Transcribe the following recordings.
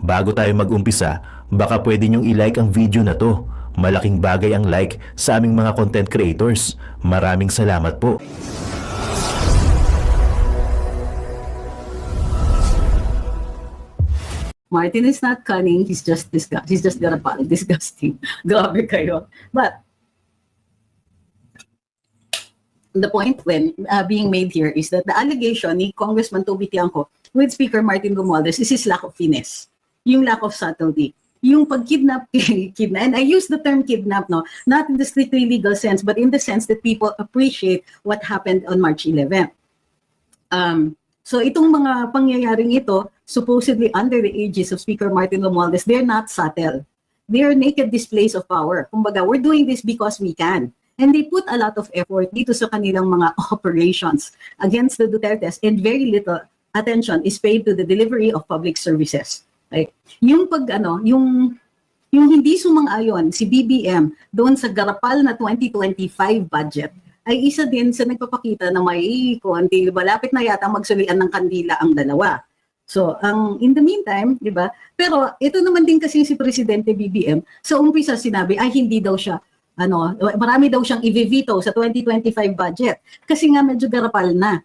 Bago tayo mag-umpisa, baka pwede nyong i-like ang video na to. Malaking bagay ang like sa aming mga content creators. Maraming salamat po. Martin is not cunning, he's just disgusting. Grabe kayo. But the point being made here is that the allegation ni Congressman Toby Tiangco with Speaker Martin Romualdez is his lack of finesse, yung lack of subtlety, yung pag-kidnap, and I use the term kidnap, no, not in the strictly legal sense, but in the sense that people appreciate what happened on March 11th. So itong mga pangyayaring ito, supposedly under the aegis of Speaker Martin Romualdez, they're not subtle. They're naked displays of power. Kumbaga, we're doing this because we can. And they put a lot of effort dito sa kanilang mga operations against the Dutertes, and very little attention is paid to the delivery of public services. Right? Yung yung hindi sumang-ayon si BBM doon sa garapal na 2025 budget, ay isa din sa nagpapakita na may konti, malapit na yata magsulian ng kandila ang dalawa. So, in the meantime, di ba? Pero ito naman din kasi si Presidente BBM, sa umpisa sinabi, ay hindi daw siya, marami daw siyang i-veto sa 2025 budget. Kasi nga medyo garapal na.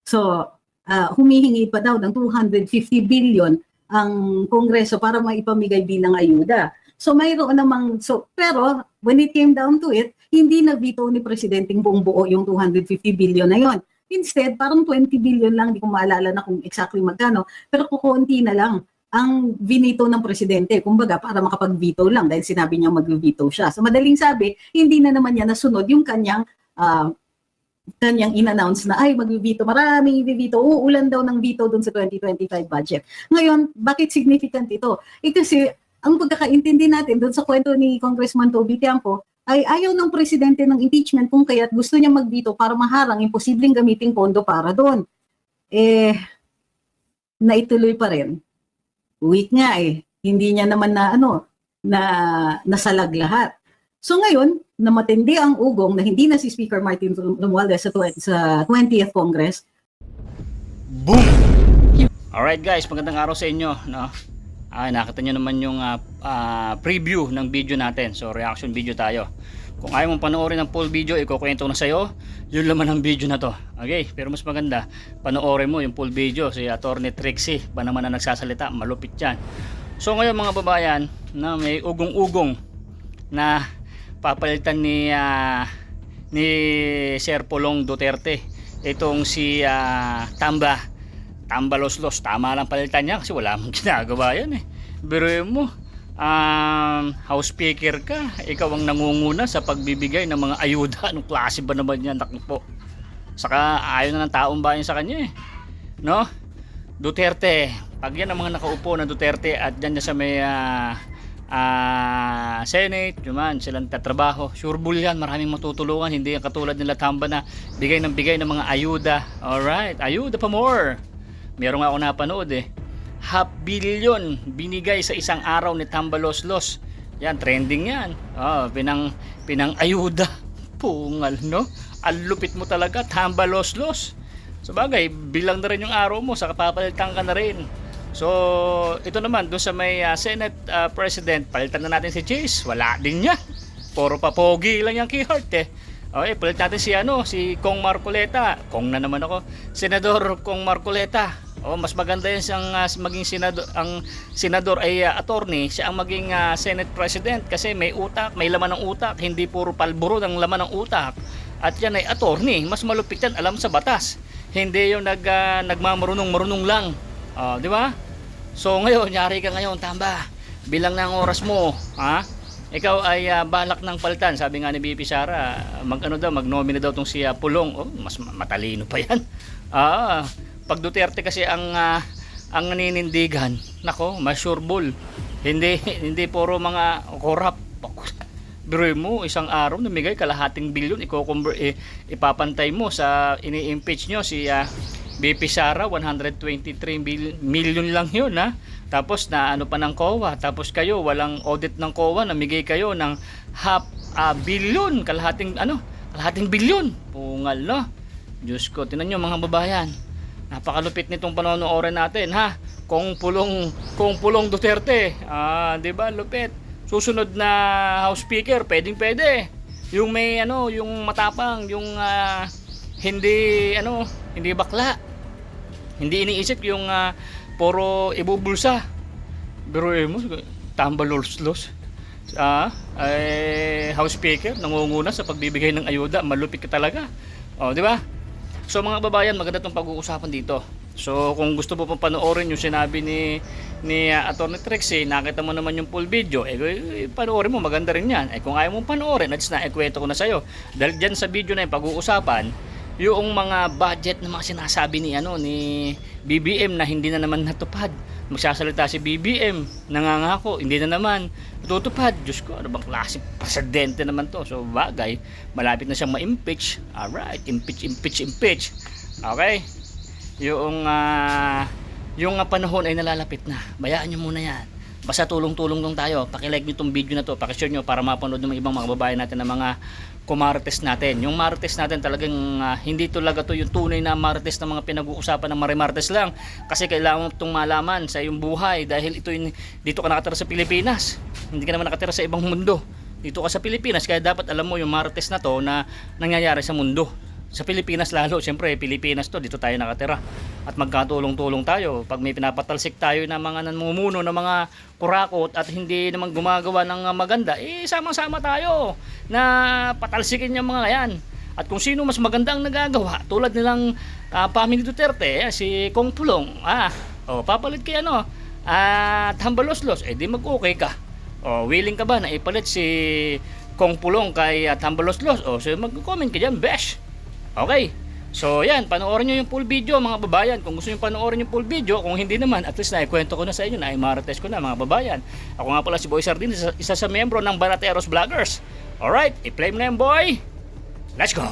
So, humihingi pa daw ng 250 billion ang Kongreso para maipamigay bilang ayuda. So mayroon namang, pero when it came down to it, hindi na-veto ni Presidenteng buong buo yung 250 billion na yon. Instead, parang 20 billion lang, hindi ko maalala na kung exactly magkano, pero kukunti na lang ang vinito ng Presidente. Kumbaga, para makapag-veto lang dahil sinabi niya mag-veto siya. So madaling sabi, hindi na naman niya nasunod yung kanyang in-announce na ay mag-veto, maraming i-veto, uulan daw ng veto dun sa 2025 budget. Ngayon, bakit significant ito? Kasi ang pagkakaintindi natin doon sa kwento ni Congressman Toby Tiangco ay ayaw ng presidente ng impeachment kung kaya't gusto niya mag-veto para maharang imposibleng gamiting pondo para doon. Naituloy pa rin. Weak nga Hindi niya naman nasalag lahat. So ngayon, na matindi ang ugong na hindi na si Speaker Martin Romualdez sa 20th Congress. Boom! Alright guys, magandang araw sa inyo. No? Nakita nyo naman yung preview ng video natin. So reaction video tayo. Kung ayaw mong panoorin ang full video, ikukwento na sa'yo yung laman ng video na to. Okay, pero mas maganda, panoorin mo yung full video. Si Attorney Trixie pa naman na nagsasalita, malupit yan. So ngayon mga babayan, na may ugong-ugong na papalitan ni Sir Pulong Duterte. Itong si Tambaloslos, tama lang palitan niya kasi wala mong ginagawa yan Biruin mo, House Speaker ka, ikaw ang nangunguna sa pagbibigay ng mga ayuda. Anong klase ba naman yan? Naku po. Saka ayaw na ng taong bayan sa kanya no? Duterte, pag yan ang mga nakaupo na Duterte at dyan na sa may Senate, yuman, silang tatrabaho, sureball yan, maraming matutulungan. Hindi yan katulad nila Tamba na bigay ng mga ayuda. Alright, ayuda pa more. Meron nga ako napanood $500 million binigay sa isang araw ni Tambaloslos. Yan, trending yan. Pinang ayuda. Pungal, no? Ang lupit mo talaga, Tambaloslos. So bagay, bilang na rin yung araw mo, saka papalitan ka na rin. So ito naman doon sa may Senate President, palitan na natin si Chase. Wala din niya. Puro pa pogi lang yung keyhart Okay, palit natin si Kong Marcoleta. Kong na naman ako. Senador Kong Marcoleta. Mas maganda yan siyang maging senador. Ang senador ay attorney, siya ang maging Senate President kasi may utak, may laman ng utak, hindi puro palburo ng laman ng utak. At yan ay attorney, mas malupit yan, alam sa batas. Hindi yung nagmamarunong lang. Di ba? So ngayon, yari ka ngayon, Tamba. Bilang na ang oras mo, ikaw ay balak ng palitan. Sabi nga ni BP Sara, mag-nominate daw tong si Pulong. Mas matalino pa yan. Pag Duterte kasi ang naninindigan, nako, mas sureball. Hindi puro mga corrupt. Biruin mo, isang araw namigay kalahating bilyon, ipapantay mo sa ini-impeach nyo si BP Sara, 123 million lang yun Tapos na pa ng COA, tapos kayo walang audit ng COA, namigay kayo ng $500 million, kalahating bilyon. Pungal, no? Diyos ko, tinan nyo mga babayan. Napakalupit nitong panonoorin natin Kung Pulong Duterte. 'Di ba, lupit. Susunod na House Speaker, pwede. Yung may yung matapang, yung hindi bakla. Hindi iniisip yung puro ibubulsa. Pero mo tambaloslos. House Speaker nangunguna sa pagbibigay ng ayuda, malupit ka talaga. Di ba? So mga babayan, maganda tong pag-uusapan dito. So kung gusto mo pang panoorin yung sinabi ni Attorney Trixie, nakita mo naman yung full video, panoorin mo, maganda rin yan. Kung ayaw mong panoorin, at ikwento ko na sa'yo. Dahil dyan sa video na yung pag-uusapan, yung mga budget na mga sinasabi ni BBM na hindi na naman natupad. Magsasalita si BBM, nangangako, hindi na naman natutupad. Diyos ko, ano bang klase presidente naman to? So bagay, malapit na siyang ma-impeach. Alright, impeach. Okay? Yung panahon ay nalalapit na. Bayaan nyo muna yan. Basta tulong-tulong lang tayo. Pakilike nyo itong video na to, pakishare nyo para mapanood ng ibang mga babae natin na mga kumarites natin. Yung marites natin talagang hindi talaga to yung tunay na marites na mga pinag-uusapan ng marimartes lang. Kasi kailangan mo itong malaman sa iyong buhay dahil dito ka nakatira sa Pilipinas. Hindi ka naman nakatira sa ibang mundo. Dito ka sa Pilipinas kaya dapat alam mo yung marites na to na nangyayari sa mundo. Sa Pilipinas lalo, siyempre Pilipinas to, dito tayo nakatira. At magkatulong-tulong tayo. Pag may pinapatalsik tayo ng mga namumuno ng mga kurakot at hindi naman gumagawa ng maganda, sama-sama tayo na patalsikin yung mga yan. At kung sino mas maganda ang nagagawa, tulad nilang Family Duterte, si Kong Pulong, papalit kay Tambaloslos, di mag-okay ka. Willing ka ba na ipalit si Kong Pulong kay Tambaloslos? So mag-comment ka dyan, besh. Okay, so yan, panoorin nyo yung full video mga babayan. Kung gusto nyo panoorin yung full video, kung hindi naman, at least naikwento ko na sa inyo, naimarites ko na mga babayan. Ako nga pala si Boy Sardin, isa sa membro ng Barateros Vloggers. Alright, i-play mo na yan, boy. Let's go.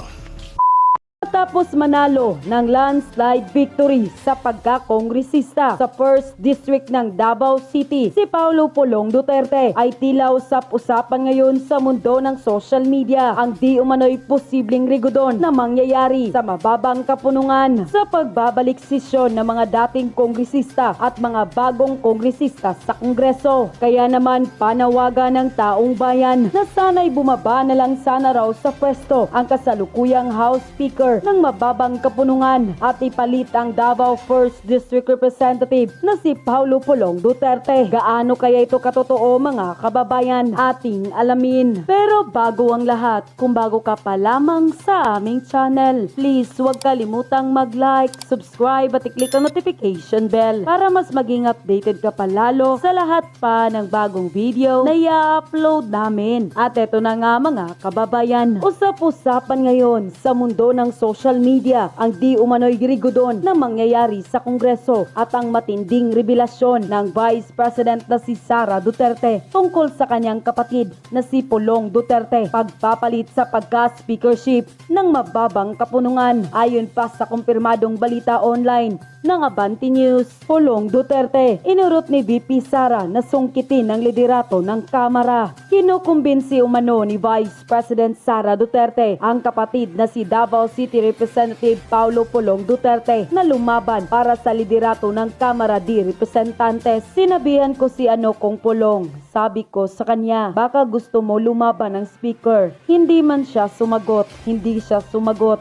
Tapos manalo ng landslide victory sa pagkakongresista sa 1st District ng Davao City, si Paulo Pulong Duterte ay tila usap-usapan ngayon sa mundo ng social media ang di umano'y posibleng rigodon na mangyayari sa mababang kapunungan sa pagbabalik sesyon ng mga dating kongresista at mga bagong kongresista sa Kongreso. Kaya naman panawagan ng taong bayan na sana'y bumaba na lang sana raw sa pwesto ang kasalukuyang House Speaker ng mababang kapunungan at ipalit ang Davao 1st District Representative na si Paulo Pulong Duterte. Gaano kaya ito katotoo mga kababayan? Ating alamin. Pero bago ang lahat, kung bago ka pa lamang sa aming channel, please huwag kalimutang mag-like, subscribe at i-click ang notification bell para mas maging updated ka pa lalo sa lahat pa ng bagong video na i-upload namin. At eto na nga mga kababayan, usap-usapan ngayon sa mundo ng social media ang di umano'y rigodon na mangyayari sa Kongreso at ang matinding revelasyon ng Vice President na si Sara Duterte tungkol sa kanyang kapatid na si Pulong Duterte pagpapalit sa pagka-speakership ng mababang kapunungan. Ayon pa sa kumpirmadong balita online ng Abante News, Pulong Duterte inurot ni VP Sara na sungkitin ang liderato ng Kamara. Kinukumbinsi umano ni Vice President Sara Duterte ang kapatid na si Davao City Representative Paulo Pulong Duterte na lumaban para sa liderato ng Kamara de Representantes. Sinabihan ko si Kong Pulong, sabi ko sa kanya, baka gusto mo lumaban ng speaker. Hindi man siya sumagot.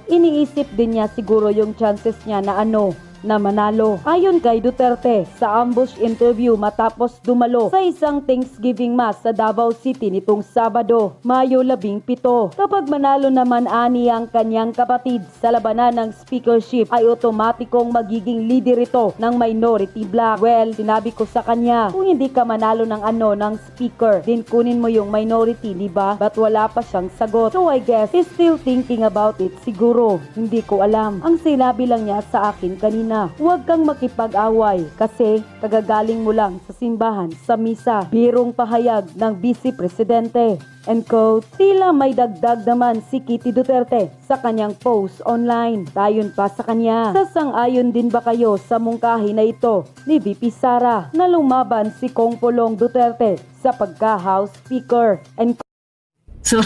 Iniisip din niya siguro yung chances niya na manalo. Ayon kay Duterte, sa ambush interview matapos dumalo sa isang Thanksgiving Mass sa Davao City nitong Sabado, Mayo 17. Kapag manalo naman ani ang kanyang kapatid sa labanan ng speakership ay otomatikong magiging leader ito ng minority bloc. Well, sinabi ko sa kanya, kung hindi ka manalo ng ng speaker, din kunin mo yung minority, di ba? But wala pa siyang sagot. So I guess he's still thinking about it siguro. Hindi ko alam. Ang sinabi lang niya sa akin kanina, huwag kang makipag-away kasi kagagaling mo lang sa simbahan sa misa. Birong pahayag ng Vice Presidente. And quote, tila may dagdag naman si Kitty Duterte sa kanyang post online. Tayon pa sa kanya, sasang-ayon din ba kayo sa mungkahi na ito ni VP Sara na lumaban si Kong Pulong Duterte sa pagka-House Speaker? And So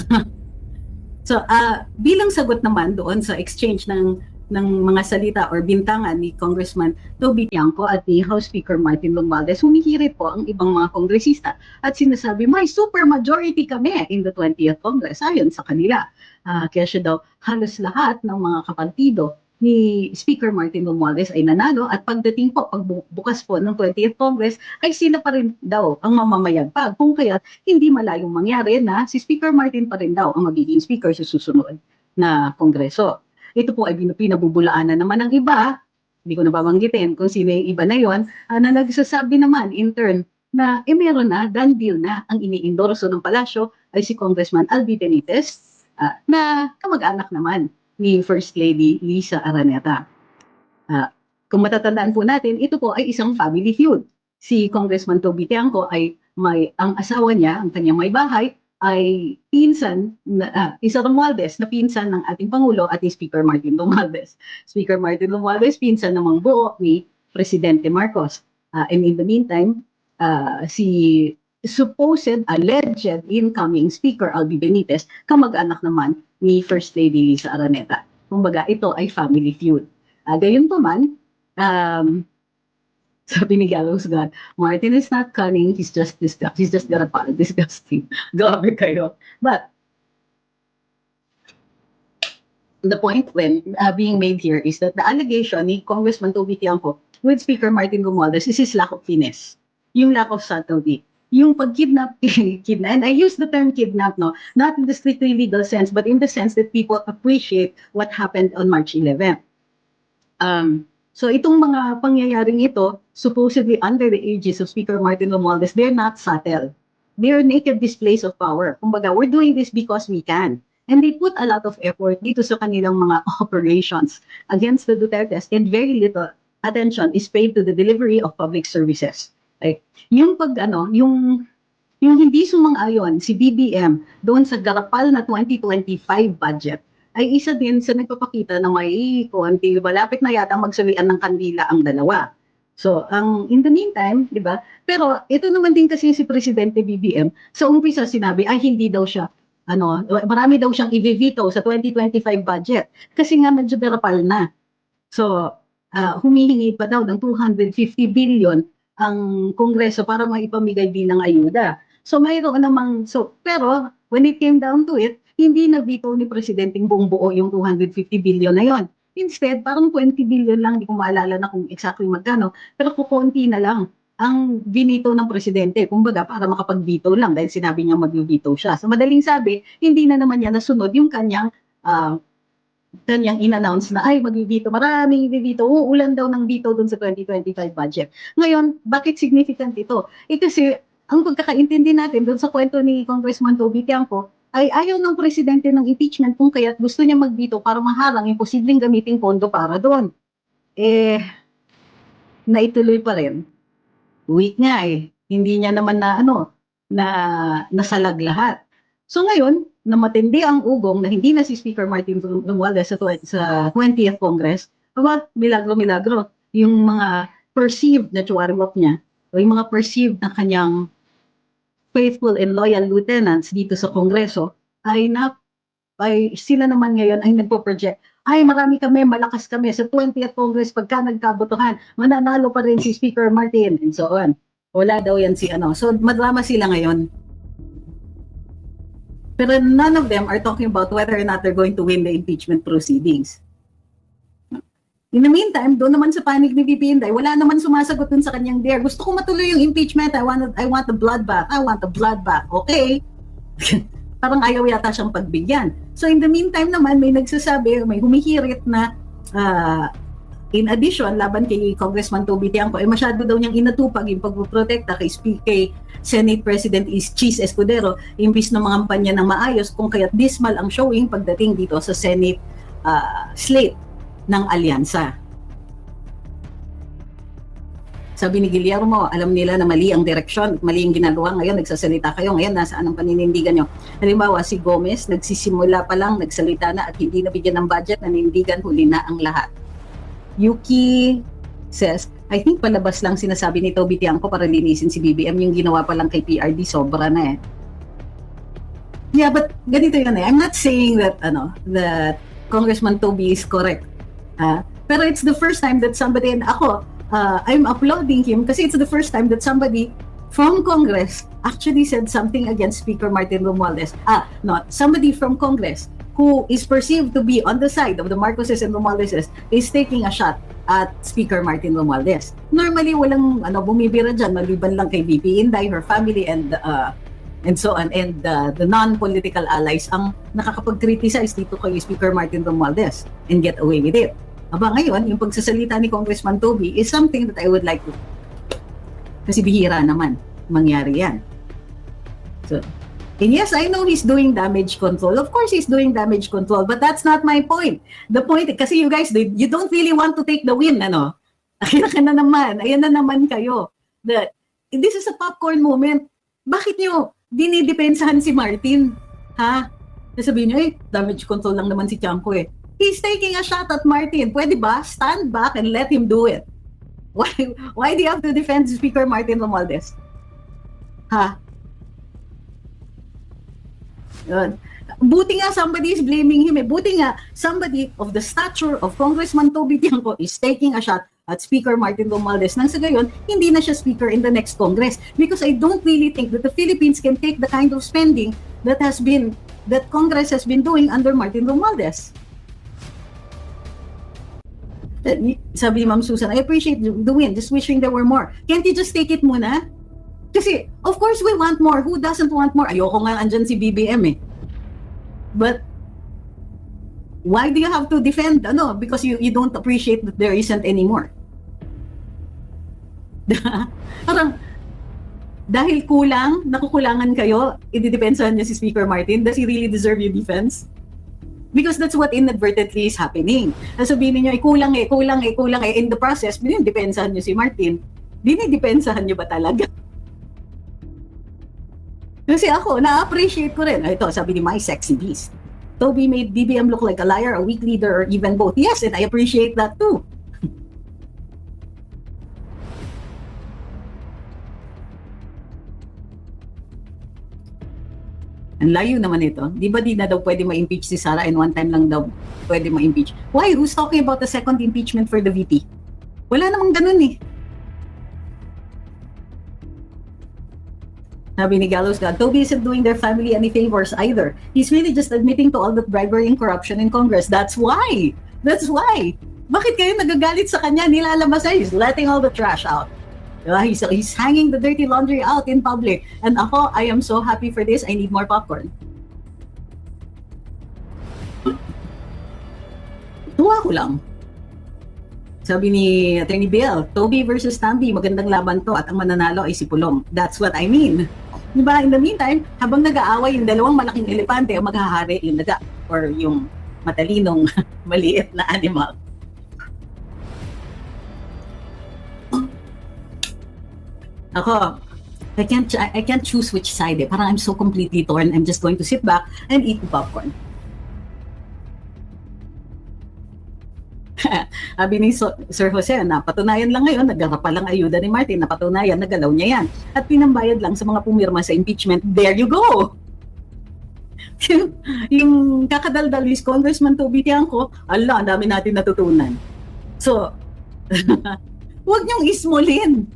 bilang sagot naman doon sa exchange ng ng mga salita or bintangan ni Congressman Toby Tiangco at ni House Speaker Martin Romualdez, humihirit po ang ibang mga kongresista at sinasabi, may super majority kami in the 20th Congress, ayon sa kanila. Kaya siya daw, halos lahat ng mga kapartido ni Speaker Martin Romualdez ay nanalo at pagdating po, pagbukas po ng 20th Congress, ay sila pa rin daw ang mamamayagpag. Kung kaya hindi malayong mangyari na si Speaker Martin pa rin daw ang magiging speaker sa susunod na Kongreso. Ito po ay pinabubulaanan naman ng iba, hindi ko na babanggitin kung sino yung iba na yon, na nagsasabi naman in turn na meron na, done deal na, ang iniendorso ng palasyo ay si Congressman Albi Benitez, na kamag-anak naman ni First Lady Lisa Araneta. Kung matatandaan po natin, ito po ay isang family feud. Si Congressman Toby Tiangco ay ang asawa niya, ang kanyang may bahay, ay pinsan, Isa Romualdez na pinsan ng ating Pangulo at ni Speaker Martin Romualdez. Speaker Martin Romualdez, pinsan namang buo ni Presidente Marcos. And in the meantime, si supposed, alleged incoming Speaker Albi Benitez, kamag-anak naman ni First Lady Lisa Araneta. Kumbaga, ito ay family feud. Gayon pa man, sabi ni Gallows God, Martin is not cunning, he's just disgusting. Grabe kayo. But, the point being made here is that the allegation ni Congressman Toby Tiangco with Speaker Martin Romualdez is his lack of finesse. Yung lack of subtlety. Yung pag-kidnap, and I use the term kidnap, no, not in the strictly legal sense, but in the sense that people appreciate what happened on March 11th. So itong mga pangyayaring ito, supposedly under the aegis of Speaker Martin Romualdez, they're not subtle. They're naked displays of power. Kumbaga, we're doing this because we can. And they put a lot of effort dito sa kanilang mga operations against the Dutertes, and very little attention is paid to the delivery of public services. Like, yung yung hindi sumang-ayon si BBM doon sa garapal na 2025 budget, ay isa din sa nagpapakita na may konti, malapit na yata magsawian ng kandila ang dalawa. So, in the meantime, di ba? Pero ito naman din kasi si Presidente BBM, sa umpisa sinabi, ay hindi daw siya, marami daw siyang i-veto sa 2025 budget. Kasi nga medyo garapal na. So, humihingi pa daw ng 250 billion ang Kongreso para maipamigay bilang ayuda. So, mayroon namang, pero when it came down to it, hindi na veto ni Presidenteng buong buo yung 250 billion na yon. Instead, parang 20 billion lang, hindi ko maalala na kung exactly magkano, pero kukunti na lang ang binito ng Presidente. Kumbaga, para makapag-veto lang dahil sinabi niya mag-veto siya. So, madaling sabi, hindi na naman niya nasunod yung kanyang in-announce na, ay, mag-veto, maraming i-veto, uulan daw ng veto dun sa 2025 budget. Ngayon, bakit significant ito? Kasi, ang pagkakaintindi natin dun sa kwento ni Congressman Toby Tiangco, ay ayaw ng presidente ng impeachment kung kaya't gusto niya mag-veto para maharang yung posibleng gamiting pondo para doon. Naituloy pa rin. Weak nga Hindi niya naman nasalag lahat. So ngayon, na matindi ang ugong na hindi na si Speaker Martin Romualdez sa 20th Congress, milagro-milagro, yung mga perceived na chuwarwap niya, o yung mga perceived na kanyang faithful and loyal lieutenants dito sa Kongreso, ay sila naman ngayon ay nagpo-project, ay marami kami, malakas kami sa 20th Congress pagka nagkabotohan, mananalo pa rin si Speaker Martin, and so on. Wala daw yan So, madrama sila ngayon. Pero none of them are talking about whether or not they're going to win the impeachment proceedings. In the meantime, doon naman sa panig ni VP Inday, wala naman sumasagot dun sa kanyang dare. Gusto ko matuloy yung impeachment. I want the bloodbath. I want the bloodbath. Okay. Parang ayaw yata siyang pagbigyan. So in the meantime naman, may nagsasabi, may humihirit na in addition, laban kay Congressman Toby Tiangco, masyado daw niyang inatupag yung pagpoprotekta kay Senate President Cheese Escudero, imbis na mga kampanya ng maayos, kung kaya't dismal ang showing pagdating dito sa Senate slate ng alyansa. Sabi ni Guillermo, alam nila na mali ang direksyon, mali ang ginagawa. Ngayon, nagsasalita kayo. Ngayon, nasaan ang paninindigan nyo? Halimbawa, si Gomez, nagsisimula pa lang, nagsalita na at hindi nabigyan ng budget, nanindigan, huli na ang lahat. Yuki says, I think palabas lang sinasabi ni Toby Tiangco para linisin si BBM, yung ginawa pa lang kay PRD, sobra na Yeah, but ganito yun I'm not saying that, that Congressman Toby is correct. Pero it's the first time that somebody, and ako, I'm applauding him kasi it's the first time that somebody from Congress actually said something against Speaker Martin Romualdez. Not somebody from Congress who is perceived to be on the side of the Marcoses and Romualdezes is taking a shot at Speaker Martin Romualdez. Normally, walang bumibira dyan, maliban lang kay VP Inday, her family, and so on, and the non-political allies ang nakakapag-criticize dito kay Speaker Martin Romualdez and get away with it. Aba ngayon, yung pagsasalita ni Congressman Toby is something that I would like to, kasi bihira naman mangyari yan. So, and yes, I know he's doing damage control. Of course, he's doing damage control, but that's not my point. The point, kasi you guys, you don't really want to take the win, ano? Ayan na naman kayo. This is a popcorn moment. Bakit nyo dinidepensahan si Martin? Ha? Sasabihin nyo, damage control lang naman si Tiangco eh. He's taking a shot at Martin. Pwede ba? Stand back and let him do it. Why do you have to defend Speaker Martin Romualdez? Ha? Yun. Buti nga somebody is blaming him. Buti nga somebody of the stature of Congressman Toby Tiangco is taking a shot at Speaker Martin Romualdez. Nang sa gayon, hindi na siya speaker in the next Congress. Because I don't really think that the Philippines can take the kind of spending that Congress has been doing under Martin Romualdez. Sabi ni Ma'am Susan, I appreciate the win, just wishing there were more. Can't you just take it muna? Kasi, of course, we want more. Who doesn't want more? Ayoko nga andyan si BBM eh. But, why do you have to defend? Because you don't appreciate that there isn't any more. Parang, dahil nakukulangan kayo, ididepensahan niyo si Speaker Martin. Does he really deserve your defense? Because that's what inadvertently is happening. Sabihin niyo, kulang. In the process, dinidepensahan niyo si Martin. Dinidepensahan niyo ba talaga? Kasi ako, na-appreciate ko rin. Ito, sabi ni My Sexy Beast. Toby made BBM look like a liar, a weak leader, or even both. Yes, and I appreciate that too. Ang layo naman ito. Di ba di na daw pwede ma-impeach si Sara and one time lang daw pwede ma-impeach? Why? Who's talking about the second impeachment for the VP? Wala namang ganun eh. Sabi ni Gallows God, Toby isn't doing their family any favors either. He's really just admitting to all the bribery and corruption in Congress. That's why. Bakit kayo nagagalit sa kanya? Nilalabas ay, he's letting all the trash out. He's hanging the dirty laundry out in public. And ako, I am so happy for this. I need more popcorn. Tuwa ko lang. Sabi ni Attorney Bill, Toby versus Tambi, magandang laban to at ang mananalo ay si Pulong. That's what I mean. Diba? In the meantime, habang nag-aaway yung dalawang malaking elepante, ang maghahari yung or yung matalinong maliit na animal. Ako, I can't choose which side eh. Parang I'm so completely torn. I'm just going to sit back and eat the popcorn. Sabi ni Sir Jose, napatunayan lang ngayon, naggarap pa lang ayuda ni Martin, napatunayan, nagalaw niya yan. At pinambayad lang sa mga pumirma sa impeachment. There you go! Yung kakadaldal is Congressman Toby Tiangco, ang dami natin natutunan. So, huwag niyong ismolin.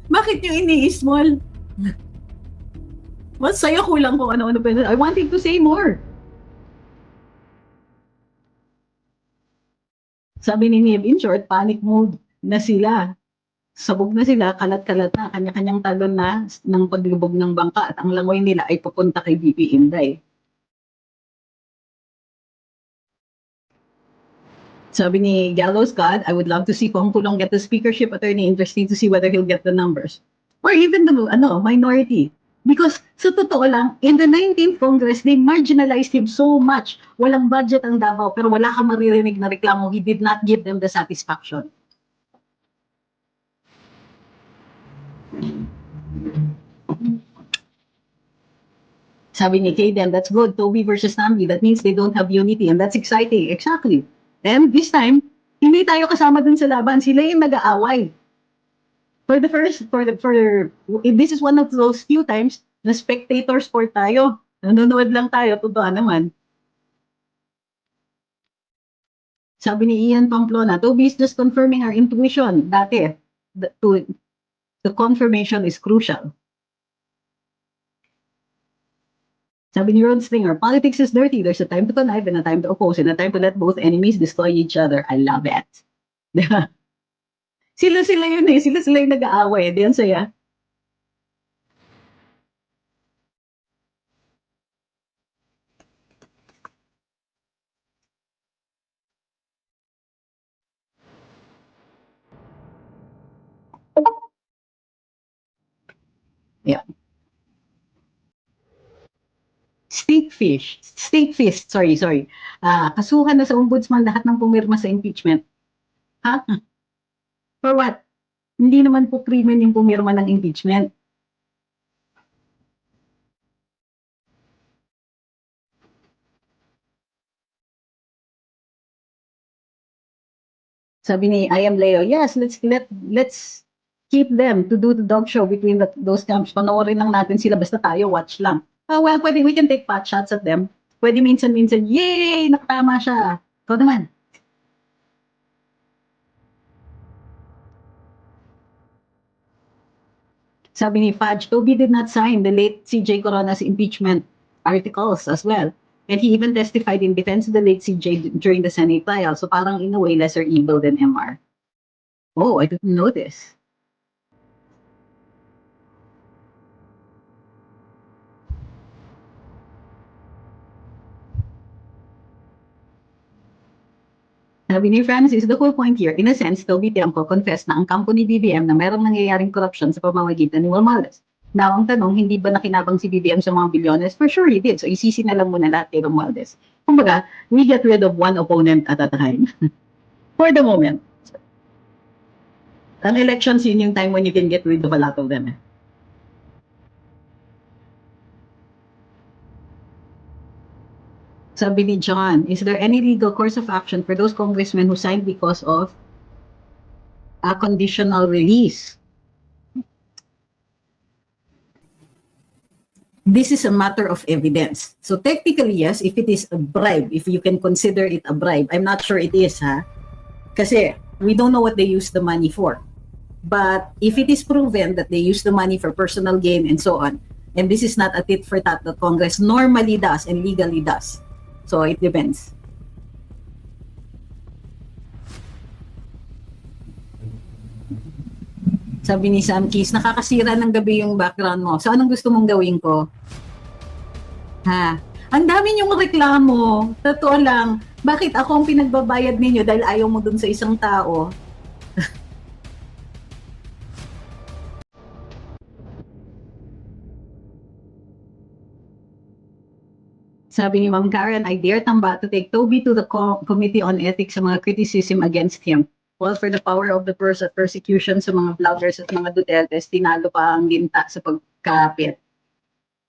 Bakit niyo ini-small? Masaya ko lang kung ano-ano pa. I wanted to say more. Sabi ni Nib, in short, panic mode na sila. Sabog na sila, kalat-kalat na, kanya-kanyang talon na ng paglubog ng bangka at ang langoy nila ay papunta kay VP Inday. Sabi ni Gallows God, I would love to see Pong Pulong get the speakership. Attorney, interesting to see whether he'll get the numbers. Or even the minority. Because sa totoo lang, in the 19th Congress, they marginalized him so much. Walang budget ang Davao, pero wala kang maririnig na reklamo. He did not give them the satisfaction. Sabi ni Kaden, that's good. Toby versus Tambi. That means they don't have unity and that's exciting. Exactly. And this time, hindi tayo kasama dun sa laban. Sila yung nag-aaway. This is one of those few times na spectator sport tayo. Nanonood lang tayo, totoo naman. Sabi ni Ian Pamplona, Toby is just confirming our intuition. Dati, the confirmation is crucial. Sabi ni Rod Stringer, politics is dirty. There's a time to connive and a time to oppose and a time to let both enemies destroy each other. I love it. Diba? Sila-sila yun eh. Sila-sila yung nag-aaway. Di yan saya. Yeah. State fish, sorry. Kasuhan na sa ombudsman lahat ng pumirma sa impeachment. Ha? For what? Hindi naman po krimen yung pumirma ng impeachment. Sabi ni I am Leo, yes, let's keep them to do the dog show between those camps. Panoorin lang natin sila, basta tayo, watch lang. Well, pwede, we can take pot shots at them. Pwede minsan-minsan, yay, nakatama siya. Ikaw naman. Sabi ni Fudge, Toby did not sign the late CJ Corona's impeachment articles as well. And he even testified in defense of the late CJ during the Senate trial. So parang in a way, lesser evil than MR. Oh, I didn't know this. Sabi ni Francis, the whole point here, in a sense, Toby Tiangco confessed na ang kampo ni BBM na merong nangyayaring corruption sa pamamagitan ni Romualdez. Now, ang tanong, hindi ba nakinabang si BBM sa mga bilyones? For sure he did. So, isisi na lang muna lahat kay Romualdez. Kumbaga, we get rid of one opponent at a time. For the moment. Ang elections, yun yung time when you can get rid of a lot of them. Sabi ni John, is there any legal course of action for those congressmen who signed because of a conditional release? This is a matter of evidence. So technically, yes, if it is a bribe, if you can consider it a bribe, I'm not sure it is, ha? Kasi we don't know what they use the money for. But if it is proven that they use the money for personal gain and so on, and this is not a tit for tat that Congress normally does and legally does. So it depends. Sabi ni Sam Keys, nakakasira ng gabi yung background mo. So anong gusto mong gawin ko? Ha? Ang dami niyong reklamo. Totoo lang. Bakit ako ang pinagbabayad ninyo dahil ayaw mo dun sa isang tao? Sabi ni Ma'am Karen, I dare Tamba to take Toby to the Committee on Ethics sa mga criticism against him. Well, for the power of the purse at persecution sa mga vloggers at mga Dutertes, tinalo pa ang ginta sa pagkapit.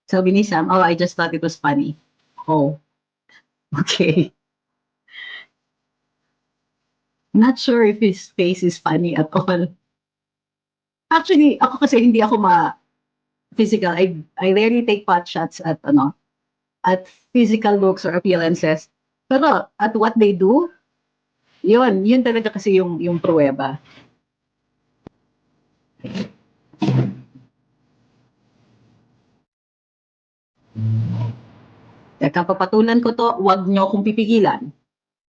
Sabi ni Sam, oh, I just thought it was funny. Oh, okay. Not sure if his face is funny at all. Actually, ako kasi hindi ako physical. I rarely take pot shots at at physical looks or appearances. Pero at what they do, yun talaga kasi yung pruweba. Teka, papatulan ko to, wag nyo akong pipigilan.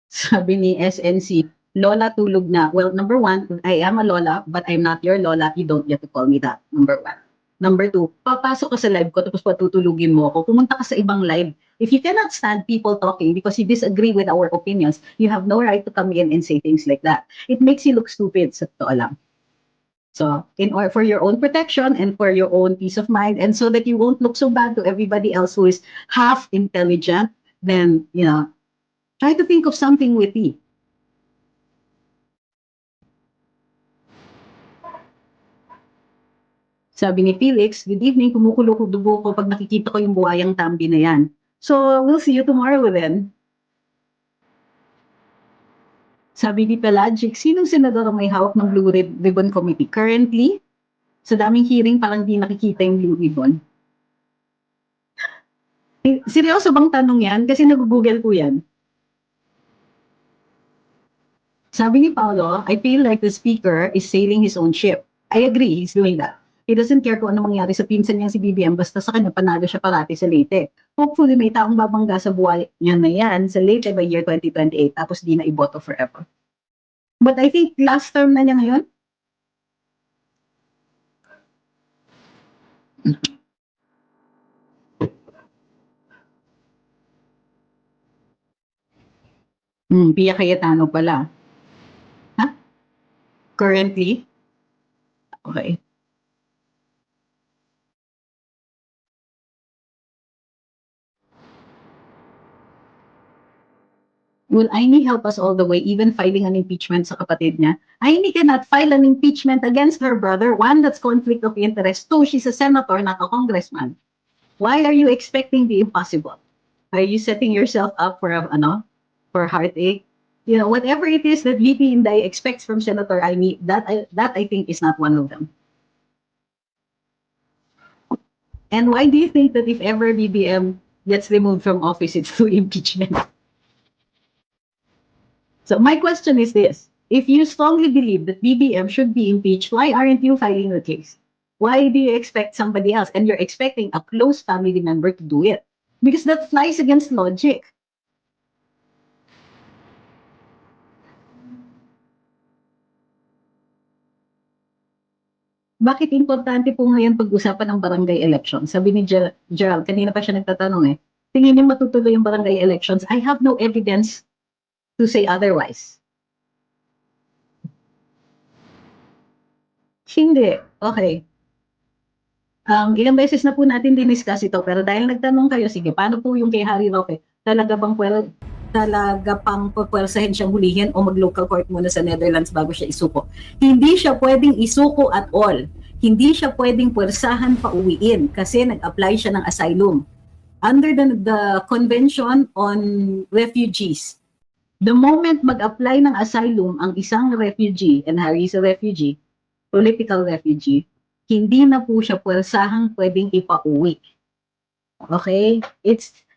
Sabi ni SNC, Lola tulog na. Well, number one, I am a Lola, but I'm not your Lola. You don't get to call me that. Number one. Number two, papasok ka sa live ko tapos patutulugin mo ako. Pumunta ka sa ibang live. If you cannot stand people talking because you disagree with our opinions, you have no right to come in and say things like that. It makes you look stupid, sa totoo lang. So, in order for your own protection and for your own peace of mind, and so that you won't look so bad to everybody else who is half intelligent, then, try to think of something witty. Sabi ni Felix, good evening, kumukulo ko dugo ko pag nakikita ko yung buhayang Tambi na yan. So, we'll see you tomorrow then. Sabi ni Pelagic, sinong senador ang may hawak ng Blue Ribbon Committee? Currently, sa daming hearing, parang di nakikita yung Blue Ribbon. Seryoso bang tanong yan? Kasi nag-google ko yan. Sabi ni Paolo, I feel like the speaker is sailing his own ship. I agree, he's doing that. He doesn't care kung ano mangyari sa pinsan niya si BBM, basta sa kanya panalo siya parati sa Leyte. Hopefully may taong babangga sa buhay niya na yan sa Leyte by year 2028, tapos di na iboto forever. But I think last term na niya ngayon. Pia Cayetano pala. Ha? Currently? Okay. Will Aimee help us all the way, even filing an impeachment sa kapatid niya? Aimee cannot file an impeachment against her brother. One, that's conflict of interest. Two, she's a senator, not a congressman. Why are you expecting the impossible? Are you setting yourself up for for heartache? You know, whatever it is that VP Inday expects from Senator Aimee, that I think is not one of them. And why do you think that if ever BBM gets removed from office, it's through impeachment? So my question is this. If you strongly believe that BBM should be impeached, why aren't you filing the case? Why do you expect somebody else? And you're expecting a close family member to do it. Because that flies against logic. Bakit importante po ngayon pag-usapan ng barangay elections? Sabi ni Gerald, kanina pa siya nagtatanong tingin niyo matutuloy yung barangay elections? I have no evidence to say otherwise. Hindi. Okay. Ilang beses na po natin diniscuss ito, pero dahil nagtanong kayo, sige, paano po yung kay Harry Roque? Talaga pang pupwersahin siyang hulihin o mag-local court muna sa Netherlands bago siya isuko? Hindi siya pwedeng isuko at all. Hindi siya pwedeng pwersahan pa uwiin kasi nag-apply siya ng asylum. Under the Convention on Refugees, the moment mag-apply ng asylum ang isang refugee, and Harry is a refugee, political refugee, hindi na po siya pwersahang pwedeng ipauwi. Okay?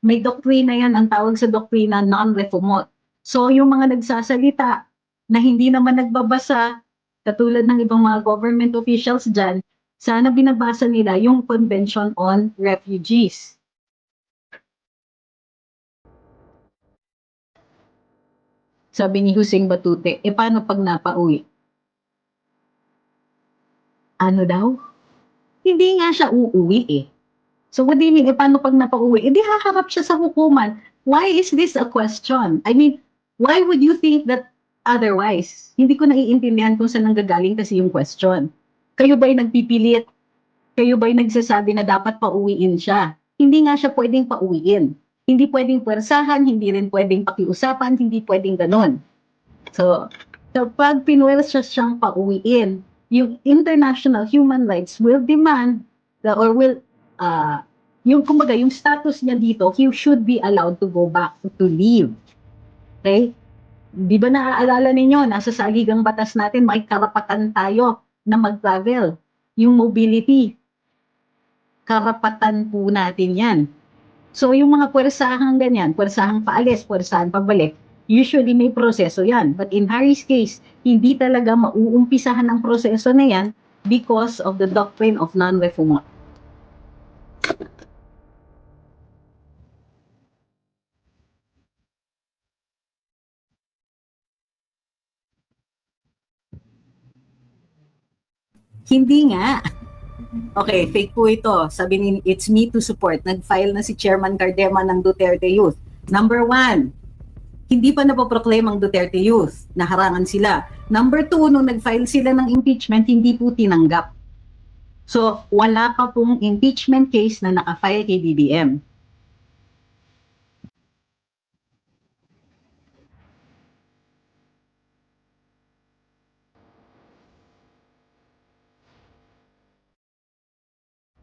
May doktrina yan, ang tawag sa doktrina non-refoulement. So yung mga nagsasalita na hindi naman nagbabasa, katulad ng ibang mga government officials dyan, sana binabasa nila yung Convention on Refugees. Sabi ni Hussein Batute, paano pag napauwi? Ano daw? Hindi nga siya uuwi. So what do you mean, paano pag napauwi? Di haharap siya sa hukuman. Why is this a question? I mean, why would you think that otherwise? Hindi ko naiintindihan kung saan nanggagaling kasi yung question. Kayo ba'y nagpipilit? Kayo ba'y nagsasabi na dapat pauwiin siya? Hindi nga siya pwedeng pauwiin. Hindi pwedeng pwersahan, hindi rin pwedeng pakiusapan, hindi pwedeng ganon. So pag pinwersa siyang pauwiin, yung international human rights will demand yung kumbaga, yung status niya dito, he should be allowed to go back to leave. Okay? Di ba naaalala ninyo, nasa saligang batas natin, may karapatan tayo na mag-travel. Yung mobility, karapatan po natin yan. So yung mga pwersahang ganyan, pwersahang paalis, pwersahang pabalik, usually may proseso yan. But in Harry's case, hindi talaga mauumpisahan ang proseso na yan because of the doctrine of non-refoulement. Hindi nga. Okay, fake po ito. Sabi ni It's Me to Support. Nag-file na si Chairman Cardema ng Duterte Youth. Number 1, hindi pa napoproclaim ang Duterte Youth. Naharangan sila. Number 2, nung nag-file sila ng impeachment, hindi po tinanggap. So, wala pa pong impeachment case na naka-file kay BBM.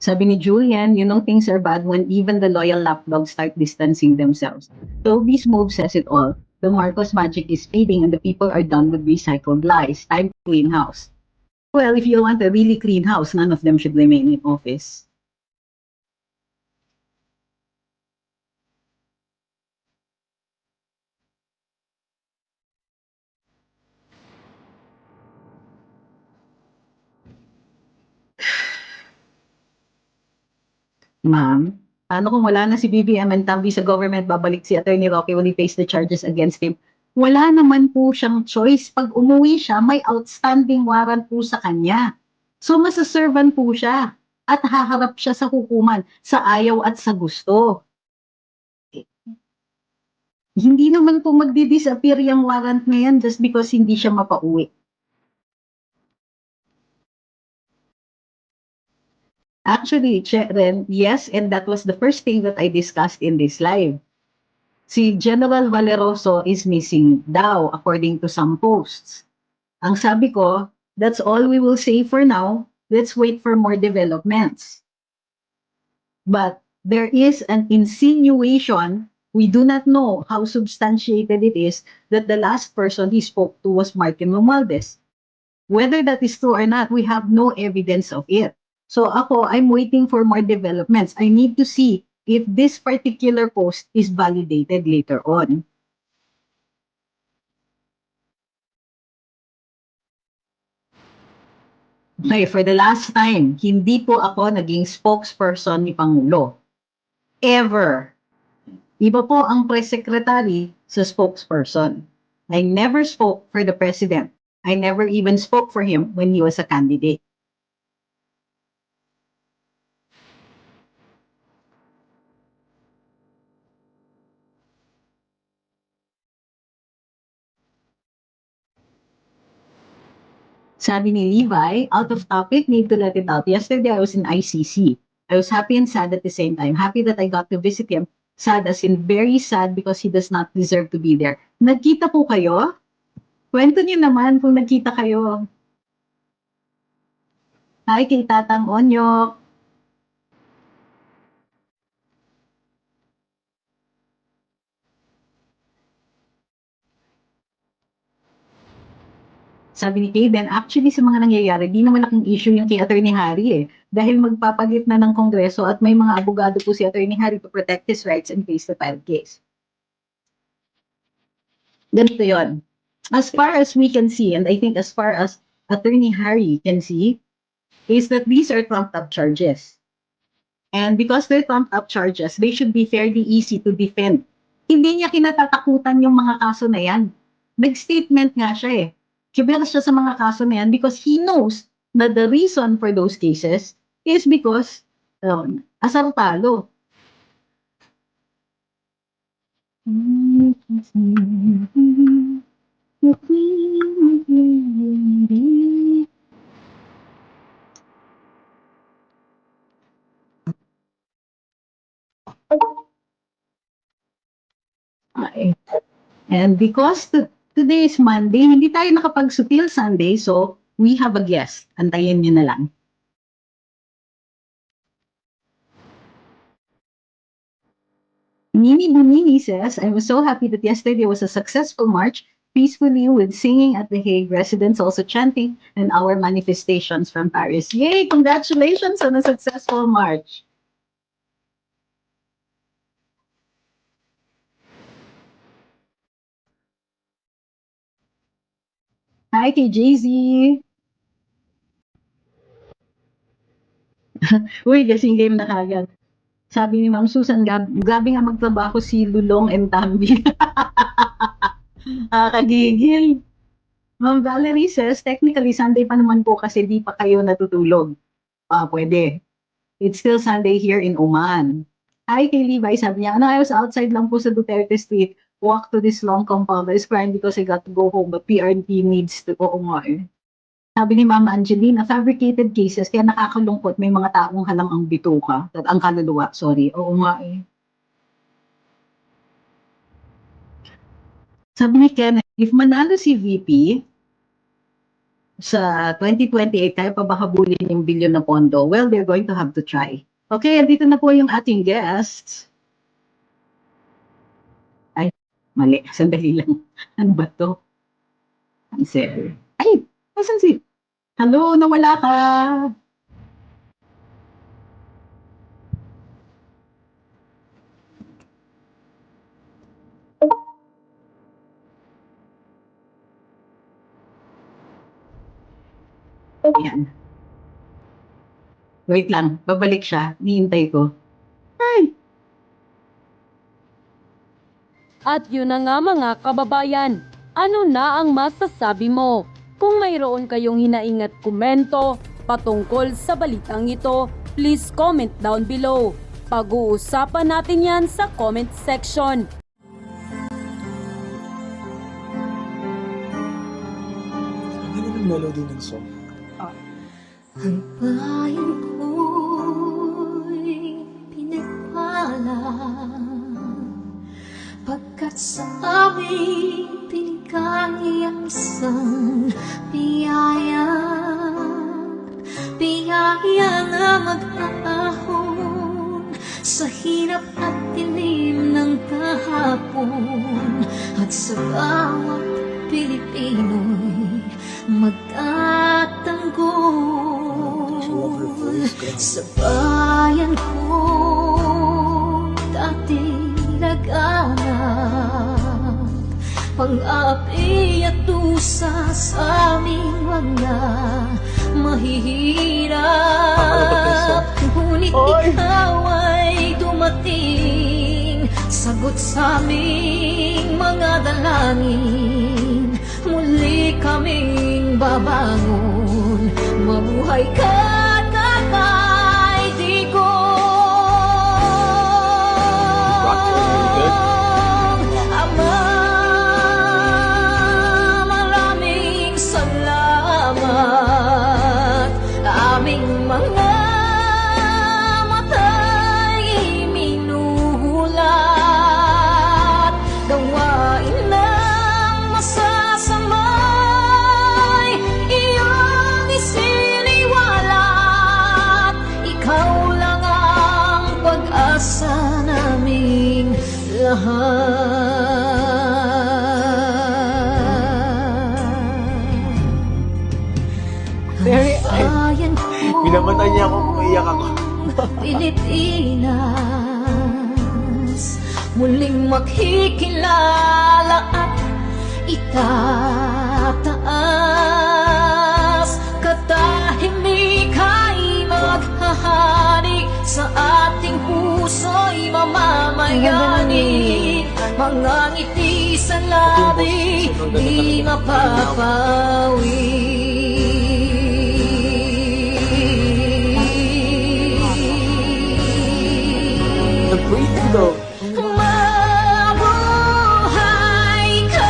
Sabi ni Julian, you know things are bad when even the loyal lapdogs start distancing themselves. Toby's move says it all. The Marcos magic is fading and the people are done with recycled lies. Time to clean house. Well, if you want a really clean house, none of them should remain in office. Ma'am, paano kung wala na si BBM and Tambi sa government, babalik si Attorney Roque, will he face the charges against him? Wala naman po siyang choice. Pag umuwi siya, may outstanding warrant po sa kanya. So, masaservan po siya at haharap siya sa hukuman sa ayaw at sa gusto. Hindi naman po magdi-disappear yung warrant ngayon just because hindi siya mapauwi. Actually, Ren, yes, and that was the first thing that I discussed in this live. Si General Valeroso is missing daw, according to some posts. Ang sabi ko, that's all we will say for now. Let's wait for more developments. But there is an insinuation, we do not know how substantiated it is, that the last person he spoke to was Martin Romualdez. Whether that is true or not, we have no evidence of it. So ako, I'm waiting for more developments. I need to see if this particular post is validated later on. Okay, for the last time, hindi po ako naging spokesperson ni Pangulo. Ever. Iba po ang press secretary sa spokesperson. I never spoke for the president. I never even spoke for him when he was a candidate. Sabi ni Levi, out of topic, need to let it out. Yesterday, I was in ICC. I was happy and sad at the same time. Happy that I got to visit him. Sad as in very sad because he does not deserve to be there. Nagkita po kayo? Kwento niyo naman kung nagkita kayo. Hi kay Tatang Onyok. Sabi ni Kayden, actually sa mga nangyayari, di naman laking issue yung kay Attorney Harry eh. Dahil magpapalit na ng Kongreso at may mga abogado po si Attorney Harry to protect his rights in case to file case. Ganito yon. As far as we can see, and I think as far as Attorney Harry can see, is that these are trumped up charges. And because they're trumped up charges, they should be fairly easy to defend. Hindi niya kinatatakutan yung mga kaso na yan. Nag-statement nga siya eh. Kibera siya sa mga kaso na yan because he knows na the reason for those cases is because asar talo. Ay. And because today is Monday, hindi tayo nakapag-sutil Sunday, so we have a guest. Antayin niyo na lang. Nini Bunini says, I was so happy that yesterday was a successful march, peacefully with singing at The Hague, residents also chanting, and our manifestations from Paris. Yay! Congratulations on a successful march. Hi kay JZ. Uy, gasing game na kagad. Sabi ni Ma'am Susan, grabe nga magtrabaho si Lulong and Tambi. Kagigil. Ma'am Valerie says, technically Sunday pa naman po kasi di pa kayo natutulog. Pwede. It's still Sunday here in Oman. Hi kay Levi, sabi niya, I was outside lang po sa Duterte Street. Walk to this long compound. I was crying because I got to go home, but PRP needs to. Oo nga eh. Sabi ni Ma'am Angelina, fabricated cases, kaya nakakalungkot, may mga taong halang ang bituka, ang kaluluwa, sorry. Oo nga eh. Sabi ni Kenneth, if manalo si VP, sa 2028, kaya pa ba habulin yung bilyon na pondo? Well, they're going to have to try. Okay, dito na po yung ating guests. Ay, mali. Sandali lang. Ano ba to? Answer. Ay, nasan si... Hello, nawala ka. Ayan. Wait lang, babalik siya. Hihintay ko. At yun na nga mga kababayan, ano na ang masasabi mo? Kung mayroon kayong hinaingat komento patungkol sa balitang ito, please comment down below. Pag-uusapan natin yan sa comment section. Ano yung melody ng song? Ang bayan ko'y pinagpala pagkat sa amin pinigay ang isang biyaya na mag-aahon sa hirap at dilim ng kahapon at sa bawat Pilipino'y magtatanggol sa bayan ko dati laganap pang-api at dusa sa aming mga mahihirap ngunit ikaw ay dumating sagot sa aming mga dalangin muli kaming babangon mabuhay ka Tatay Digong Ama maraming salamat aming mga mata'y minuhulat gawain ng masasamay iyong isiniwalat ikaw lang ang pag-asa naming lahat. Very Bayan ko Pinamatay niya ako kung iyak ako. Pilipinas muling makikilala at itataas katahimik ay maghahari sa ating puso'y mamamayani mga ngiti sa labi di mapapawi The breathing though. Mabuhay ka,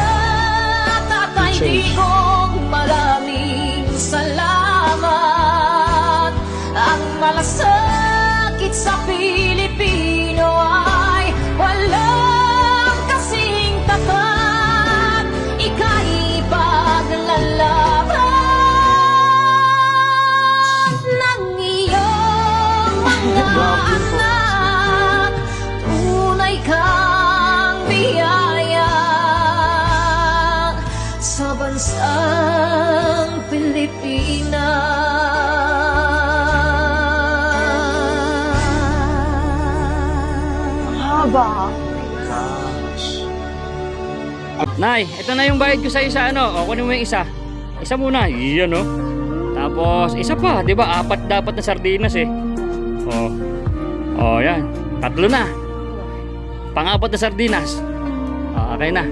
Tatay Digong, maraming salamat. Ang malasakit sa Pilipino ay walang kasing tapat. Ika'y paglalaban ng iyong mga anak. Tunay kang biyaya sa bansang Pilipinas. Gosh. Nay, ito na yung bayad ko sa isa ano. O kunin mo yung isa. Isa muna. Iyan oh. Tapos isa pa, 'di ba? Apat dapat na sardinas eh. Oh. Oh, yan. Tatlo na. Pang-apat na sardinas. Okay na.